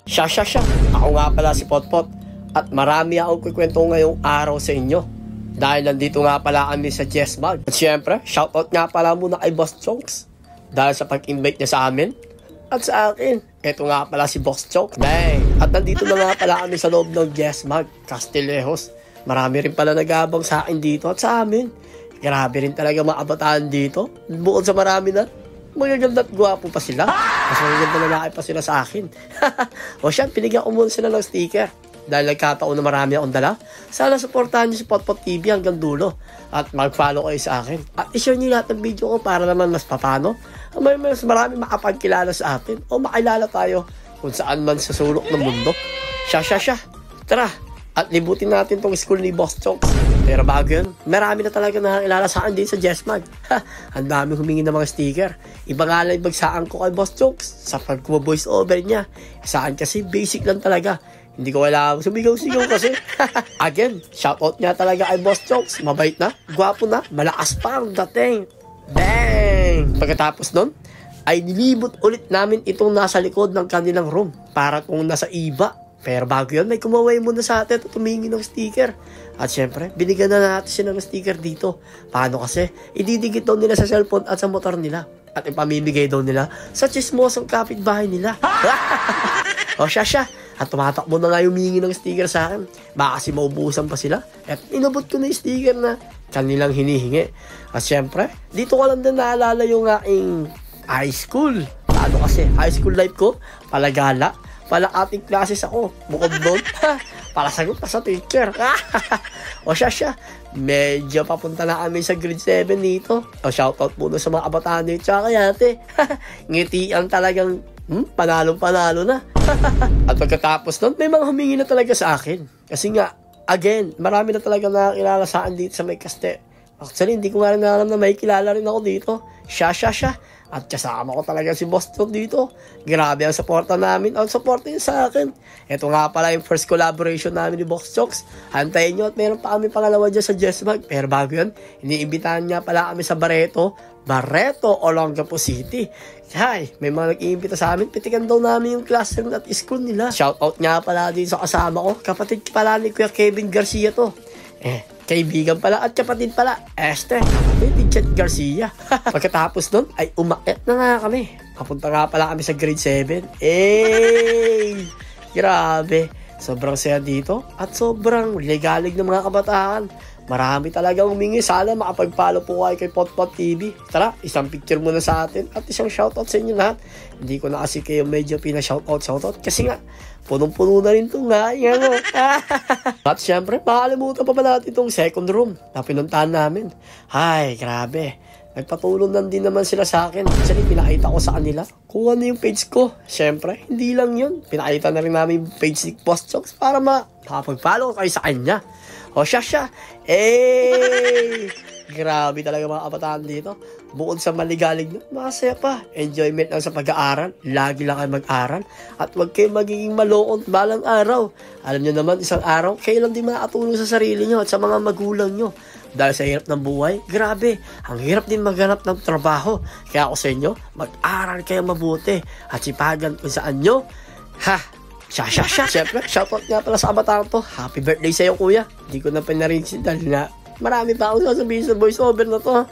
Siya. Ako nga pala si Potpot. At marami akong kukwento ngayong araw sa inyo. Dahil nandito nga pala kami sa Jesmag. At syempre, shoutout nga pala muna kay Boss Chonks. Dahil sa pag-invite niya sa amin. At sa akin, eto nga pala si Boss Chonks. Dang! At nandito na nga pala kami sa loob ng Jesmag, Castillejos. Marami rin pala nag-aabang sa akin dito at sa amin. Grabe rin talaga mga kabataan dito. Bukod sa marami na, magaganda at gwapo pa sila. Mas magaganda lalaki pa sila sa akin. O siya, pinigyan ko muna sila ng sticker. Dahil nagkataon na marami akong dala. Sana supportahan niyo si Potpot TV hanggang dulo. At mag-follow kayo sa akin. At i-share niyo lahat ng video ko para naman mas papano. Mas marami makapagkilala sa atin. O makilala tayo kung saan man sa sulok ng mundo. Siya. Tara. At libutin natin tong school ni Boss Chonks. Pero bago yun, marami na talaga nakakilala sa akin din sa Jesmag. Ang dami humingi ng mga sticker. Iba nga lang bagsaan ko kay Boss Chonks sa pag-voice over niya. Saan kasi basic lang talaga. Hindi ko kailangan sumigaw-sigaw kasi. Again, shoutout niya talaga kay Boss Chonks. Mabait na, gwapo na, malakas pa ang dating. Bang! Pagkatapos nun, ay nilibot ulit namin itong nasa likod ng kanilang room. Para kung nasa iba. Pero bago yun, may kumaway muna sa atin at humingi ng sticker. At syempre, binigyan na natin sila ng sticker dito. Paano kasi? Ididikit daw nila sa cellphone at sa motor nila. At ipamimigay daw nila sa chismosong kapitbahay nila. O siya. At tumatakbo na nga yung humingi ng sticker sa akin. Baka kasi maubusan pa sila. At inabot ko na yung sticker na kanilang hinihingi. At syempre, dito ko lang din naalala yung aking high school. Paano kasi? High school life ko, palagala. Pala ating classes ako. Bukod doon, para sagot pa sa teacher. O siya. Medyo papunta na kami sa grade 7 dito. O shoutout muna sa mga kabataan dito. Tsaka kay ate. Ngitian talagang panalo na. At pagkatapos nun, may mga humingi na talaga sa akin. Kasi nga, again, marami na talaga nakakilala sa akin dito sa may kaste. Actually, hindi ko nga rin alam na may kilala rin ako dito. Siya. At kasama ko talaga si Boss Chonks dito. Grabe ang suporta namin. Ang suporta niya sa akin. Ito nga pala yung first collaboration namin ni Boss Chonks. Hantayin nyo at meron pa kami pangalawa dyan sa Jesmag. Pero bago yun, iniimbitahan niya pala kami sa Barreto, Olongapo City. Hay, may mga nag-iimbita sa amin. Pitikan daw namin yung classroom at school nila. Shoutout nga pala din sa kasama ko. Kapatid pala ni Kuya Kevin Garcia to. Kaibigan pala at kapatid pala, kapatid ni Chet Garcia. Pagkatapos nun, ay umakyat na nga kami. Kapunta nga pala kami sa grade 7. Grabe. Sobrang saya dito at sobrang legalig ng mga kabataan. Marami talagang humingi. Sana makapag-follow po kayo kay Potpot TV. Tara, isang picture muna sa atin at isang shoutout sa inyo lahat. Hindi ko na kasi kayo medyo pina-shoutout kasi nga, punong-puno na rin ito nga. At syempre, makalimutan pa ba natin itong second room na pinuntahan namin. Ay, grabe. Nagpatulong lang din naman sila sa akin. Actually, pinakita ko sa kanila kung ano yung page ko. Syempre, hindi lang yun. Pinakita na rin namin yung page ni Boss Chonks para makapag-follow kayo sa kanya. O siya. Grabe talaga mga kabataan dito. Bukod sa maligalig nyo, masaya pa. Enjoyment lang sa pag-aaral. Lagi lang kayo mag-aral. At huwag kayo magiging maloon balang araw. Alam nyo naman, isang araw, kayo lang din makatulong sa sarili nyo at sa mga magulang nyo. Dahil sa hirap ng buhay, grabe, ang hirap din maghanap ng trabaho. Kaya ako sa inyo, mag-aral kayo mabuti. At sipagan kung saan nyo, Siya. Siyempre, shoutout nga pala sa kabataan to. Happy birthday sa'yo, kuya. Hindi ko na pinarinig dahil na marami pa akong sasabihin sa voice over na to.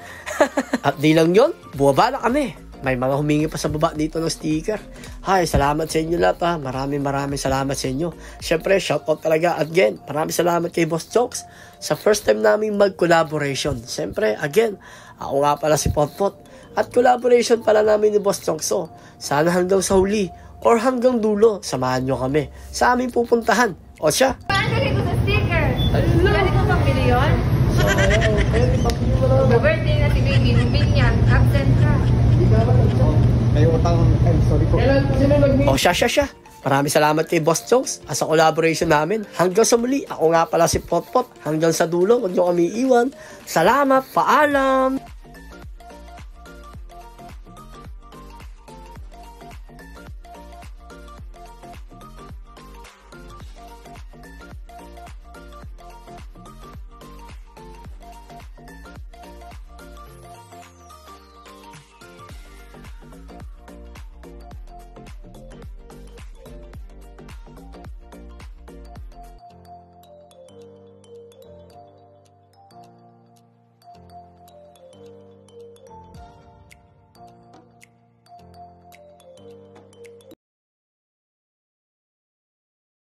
At di lang yun, buwaba na kami. May mga humingi pa sa baba dito ng sticker. Hay, salamat sa inyo lahat. Maraming salamat sa inyo. Siyempre, shoutout talaga again. Maraming salamat kay Boss Chonks sa first time namin mag-collaboration. Siyempre, again, ako nga pala si Potpot. At collaboration pala namin ni Boss Chonks. So, sana hanggang sa huli or hanggang dulo, samahan nyo kami sa aming pupuntahan. O siya. Paano ko sa sticker? Galing ko pang milyon? Birthday na si baby, nubin niya, absent ka. May utang, sorry po. O siya. Maraming salamat kay Boss Chonks sa collaboration namin. Hanggang sa muli, ako nga pala si Potpot. Hanggang sa dulo, huwag nyo kami iwan. Salamat, paalam!